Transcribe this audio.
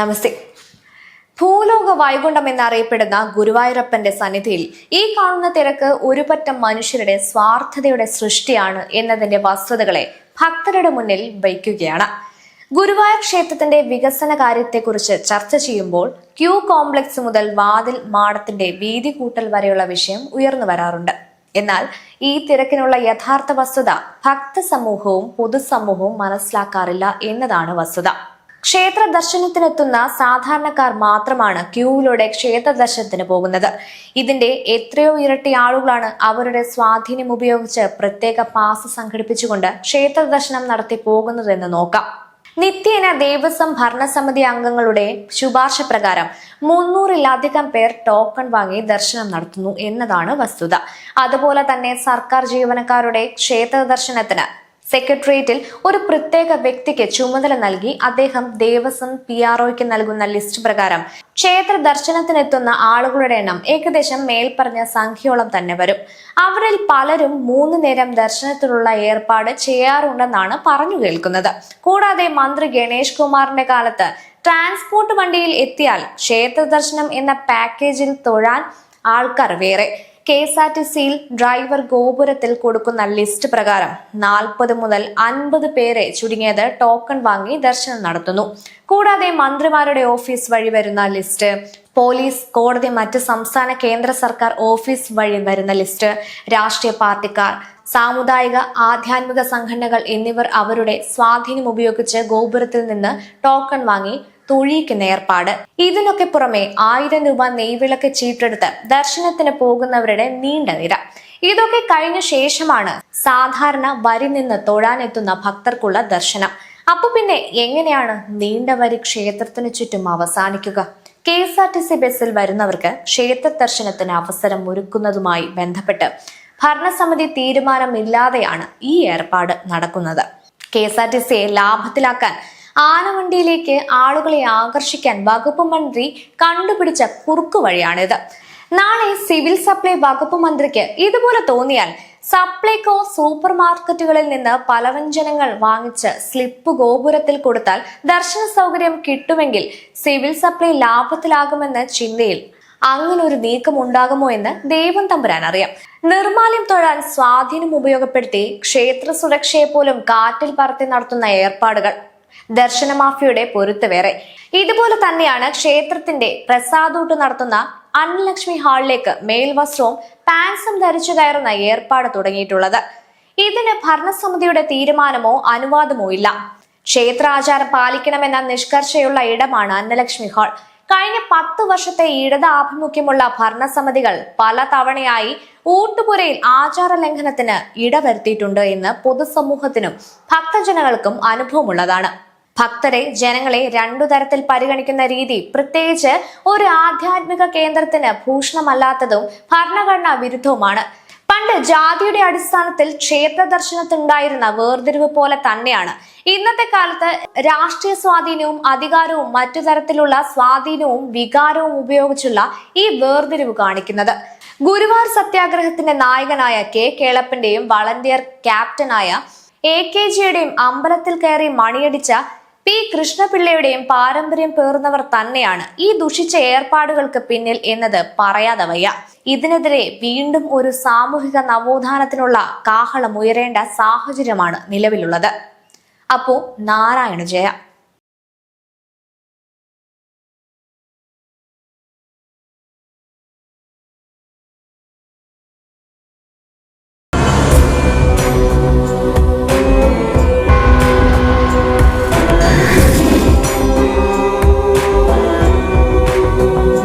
നമസ്തേ. ഭൂലോക വൈകുണ്ഠം എന്നറിയപ്പെടുന്ന ഗുരുവായൂരപ്പന്റെ സന്നിധിയിൽ ഈ കാണുന്ന തിരക്ക് ഒരു പറ്റം മനുഷ്യരുടെ സ്വാർത്ഥതയുടെ സൃഷ്ടിയാണ് എന്നതിന്റെ വസ്തുതകളെ ഭക്തരുടെ മുന്നിൽ വയ്ക്കുകയാണ്. ഗുരുവായൂർ ക്ഷേത്രത്തിന്റെ വികസന കാര്യത്തെക്കുറിച്ച് ചർച്ച ചെയ്യുമ്പോൾ ക്യൂ കോംപ്ലക്സ് മുതൽ വാതിൽ മാടത്തിന്റെ വീതി കൂട്ടൽ വരെയുള്ള വിഷയം ഉയർന്നു വരാറുണ്ട്. എന്നാൽ ഈ തിരക്കിനുള്ള യഥാർത്ഥ വസ്തുത ഭക്തസമൂഹവും പൊതുസമൂഹവും മനസ്സിലാക്കാറില്ല എന്നതാണ് വസ്തുത. ക്ഷേത്ര ദർശനത്തിനെത്തുന്ന സാധാരണക്കാർ മാത്രമാണ് ക്യൂവിലൂടെ ക്ഷേത്ര ദർശനത്തിന് പോകുന്നത്. ഇതിന്റെ എത്രയോ ഇരട്ടി ആളുകളാണ് അവരുടെ സ്വാധീനം ഉപയോഗിച്ച് പ്രത്യേക പാസ് സംഘടിപ്പിച്ചുകൊണ്ട് ക്ഷേത്ര ദർശനം നടത്തി പോകുന്നതെന്ന് നോക്കാം. നിത്യേന ദേവസ്വം ഭരണസമിതി അംഗങ്ങളുടെ ശുപാർശ പ്രകാരം 300-ലധികം പേർ ടോക്കൺ വാങ്ങി ദർശനം നടത്തുന്നു എന്നതാണ് വസ്തുത. അതുപോലെ തന്നെ സർക്കാർ ജീവനക്കാരുടെ ക്ഷേത്ര ദർശനത്തിന് സെക്രട്ടേറിയറ്റിൽ ഒരു പ്രത്യേക വ്യക്തിക്ക് ചുമതല നൽകി അദ്ദേഹം ദേവസ്വം PROയ്ക്ക് നൽകുന്ന ലിസ്റ്റ് പ്രകാരം ക്ഷേത്ര ദർശനത്തിനെത്തുന്ന ആളുകളുടെ എണ്ണം ഏകദേശം മേൽപ്പറഞ്ഞ സംഖ്യയോളം തന്നെ വരും. അവരിൽ പലരും 3 നേരം ദർശനത്തിനുള്ള ഏർപ്പാട് ചെയ്യാറുണ്ടെന്നാണ് പറഞ്ഞു കേൾക്കുന്നത്. കൂടാതെ മന്ത്രി ഗണേഷ് കുമാറിന്റെ കാലത്ത് ട്രാൻസ്പോർട്ട് വണ്ടിയിൽ എത്തിയാൽ ക്ഷേത്ര ദർശനം എന്ന പാക്കേജിൽ തൊഴാൻ ആൾക്കാർ വേറെ. KSRTCയിൽ ഡ്രൈവർ ഗോപുരത്തിൽ കൊടുക്കുന്ന ലിസ്റ്റ് പ്രകാരം 40 മുതൽ 50 പേരെ ചുരുങ്ങിയത് ടോക്കൺ വാങ്ങി ദർശനം നടത്തുന്നു. കൂടാതെ മന്ത്രിമാരുടെ ഓഫീസ് വഴി വരുന്ന ലിസ്റ്റ്, പോലീസ്, കോടതി, മറ്റ് സംസ്ഥാന കേന്ദ്ര സർക്കാർ ഓഫീസ് വഴി വരുന്ന ലിസ്റ്റ്, രാഷ്ട്രീയ പാർട്ടിക്കാർ, സാമുദായിക ആധ്യാത്മിക സംഘടനകൾ എന്നിവർ അവരുടെ സ്വാധീനം ഉപയോഗിച്ച് ഗോപുരത്തിൽ നിന്ന് ടോക്കൺ വാങ്ങി തൊഴിയിക്കുന്ന ഏർപ്പാട്. ഇതിനൊക്കെ പുറമെ 1000 രൂപ നെയ്വിളക്ക് ചീട്ടെടുത്ത് ദർശനത്തിന് പോകുന്നവരുടെ നീണ്ട നിര. ഇതൊക്കെ കഴിഞ്ഞ ശേഷമാണ് സാധാരണ വരി നിന്ന് തൊഴാനെത്തുന്ന ഭക്തർക്കുള്ള ദർശനം. അപ്പൊ പിന്നെ എങ്ങനെയാണ് നീണ്ട വരി ക്ഷേത്രത്തിന് ചുറ്റും അവസാനിക്കുക? KSRTC ബസ്സിൽ വരുന്നവർക്ക് ക്ഷേത്ര ദർശനത്തിന് അവസരം ഒരുക്കുന്നതുമായി ബന്ധപ്പെട്ട് ഭരണസമിതി തീരുമാനമില്ലാതെയാണ് ഈ ഏർപ്പാട് നടക്കുന്നത്. KSRTCയെ ലാഭത്തിലാക്കാൻ ആനവണ്ടിയിലേക്ക് ആളുകളെ ആകർഷിക്കാൻ വകുപ്പ് മന്ത്രി കണ്ടുപിടിച്ച കുറുക്കു വഴിയാണിത്. നാളെ സിവിൽ സപ്ലൈ വകുപ്പ് മന്ത്രിക്ക് ഇതുപോലെ തോന്നിയാൽ സപ്ലൈകോ സൂപ്പർ മാർക്കറ്റുകളിൽ നിന്ന് പലവ്യഞ്ജനങ്ങൾ വാങ്ങിച്ച് സ്ലിപ്പ് ഗോപുരത്തിൽ കൊടുത്താൽ ദർശന സൗകര്യം കിട്ടുമെങ്കിൽ സിവിൽ സപ്ലൈ ലാഭത്തിലാകുമെന്ന ചിന്തയിൽ അങ്ങനൊരു നീക്കം ഉണ്ടാകുമോ എന്ന് ദൈവം തമ്പുരാൻ അറിയാം. നിർമാല്യം തൊഴാൻ സ്വാധീനം ഉപയോഗപ്പെടുത്തി ക്ഷേത്ര സുരക്ഷയെ പോലും കാറ്റിൽ പറത്തി നടത്തുന്ന ഏർപ്പാടുകൾ ദർശന മാഫിയയുടെ പൊരുത്ത് വേറെ. ഇതുപോലെ തന്നെയാണ് ക്ഷേത്രത്തിന്റെ പ്രസാദൂട്ട് നടത്തുന്ന അന്നലക്ഷ്മി ഹാളിലേക്ക് മേൽവസ്ത്രവും പാൻസും ധരിച്ചു കയറുന്ന ഏർപ്പാട് തുടങ്ങിയിട്ടുള്ളത്. ഇതിന് ഭരണസമിതിയുടെ തീരുമാനമോ അനുവാദമോ ഇല്ല. ക്ഷേത്രാചാരം പാലിക്കണമെന്ന നിഷ്കർഷയുള്ള ഇടമാണ് അന്നലക്ഷ്മി ഹാൾ. കഴിഞ്ഞ 10 വർഷത്തെ ഇടത് ആഭിമുഖ്യമുള്ള ഭരണസമിതികൾ പല തവണയായി ഊട്ടുപുരയിൽ ആചാര ലംഘനത്തിന് ഇടവരുത്തിയിട്ടുണ്ട് എന്ന് പൊതുസമൂഹത്തിനും ഭക്തജനങ്ങൾക്കും അനുഭവമുള്ളതാണ്. ഭക്തരെ, ജനങ്ങളെ 2 തരത്തിൽ പരിഗണിക്കുന്ന രീതി പ്രത്യേകിച്ച് ഒരു ആധ്യാത്മിക കേന്ദ്രത്തിന് ഭൂഷണമല്ലാത്തതും ഭരണഘടനാ വിരുദ്ധവുമാണ്. പണ്ട് ജാതിയുടെ അടിസ്ഥാനത്തിൽ ക്ഷേത്ര ദർശനത്തിനുണ്ടായിരുന്ന വേർതിരിവ് പോലെ തന്നെയാണ് ഇന്നത്തെ കാലത്ത് രാഷ്ട്രീയ സ്വാധീനവും അധികാരവും മറ്റു തരത്തിലുള്ള സ്വാധീനവും വികാരവും ഉപയോഗിച്ചുള്ള ഈ വേർതിരിവ് കാണിക്കുന്നത്. ഗുരുവായൂർ സത്യാഗ്രഹത്തിന്റെ നായകനായ കേളപ്പന്റെയും വളണ്ടിയർ ക്യാപ്റ്റനായ AKGയുടെയും അമ്പലത്തിൽ കയറി മണിയടിച്ച P. കൃഷ്ണപിള്ളയുടെയും പാരമ്പര്യം പേർന്നവർ തന്നെയാണ് ഈ ദുഷിച്ച ഏർപ്പാടുകൾക്ക് പിന്നിൽ എന്നത് പറയാതെ വയ്യ. ഇതിനെതിരെ വീണ്ടും ഒരു സാമൂഹിക നവോത്ഥാനത്തിനുള്ള കാഹളം ഉയരേണ്ട സാഹചര്യമാണ് നിലവിലുള്ളത്. അപ്പോ നാരായണ ജയ.